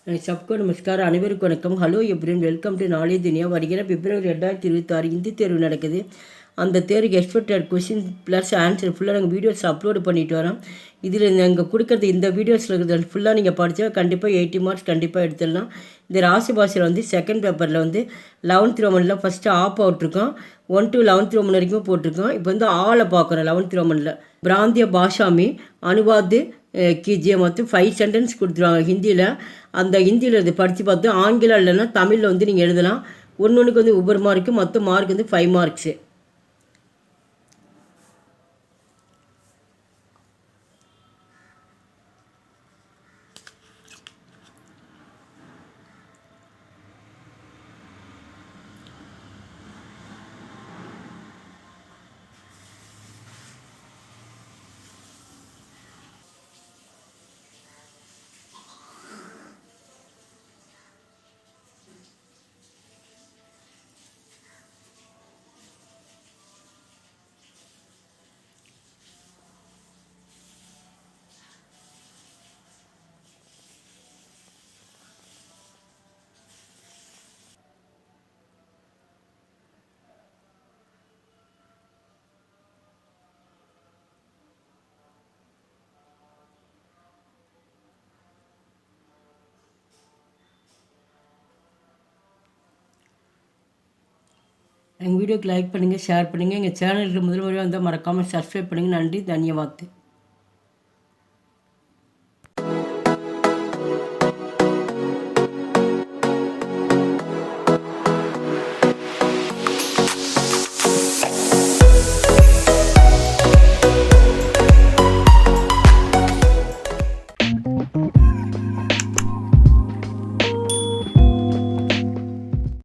सबको नमस्कार அனைவருக்கும் வணக்கம். ஹலோ எப்ரின், வெல்கம் டு நாலேஜ் துனியா. வருகிற பிப்ரவரி 2026 ஹிந்தி தேர்வு நடக்குது. அந்த தேர்வுக்கு எக்ஸ்பெக்டட் கொஸ்டின் ப்ளஸ் ஆன்சர் ஃபுல்லாக நாங்கள் வீடியோஸ் அப்லோடு பண்ணிட்டு வரோம். இதில் நாங்கள் கொடுக்குறது இந்த வீடியோஸில் இருக்கிறது ஃபுல்லாக நீங்கள் படித்தா கண்டிப்பாக 80 மார்க்ஸ் கண்டிப்பாக எடுத்துடலாம். இந்த ராஷ்டிரபாஷையில் வந்து செகண்ட் பேப்பரில் வந்து 11th ரோமனில் ஃபஸ்ட்டு ஆப் போட்டிருக்கோம். 1 to 11th ரோமன் வரைக்கும் போட்டிருக்கோம். இப்போ வந்து ஆளை பார்க்குறோம் 11th ரோமனில். பிராந்திய பாஷாமி அனுவாது கீஜியை மொத்தம் 5 சென்டென்ஸ் கொடுத்துருவாங்க ஹிந்தியில். அந்த ஹிந்தியில் இது படித்து பார்த்து ஆங்கிலம் இல்லைன்னா தமிழில் வந்து நீங்கள் எழுதலாம். ஒன்றுக்கு வந்து ஒவ்வொரு மார்க்கு, மொத்தம் மார்க் வந்து 5 மார்க்ஸு. எங்கள் வீடியோக்கு லைக் பண்ணுங்கள், ஷேர் பண்ணுங்கள். எங்கள் சேனலுக்கு முதல் முறையாக வந்தால் மறக்காமல் சப்ஸ்கிரைப் பண்ணுங்கள். நன்றி, தன்யவாத்.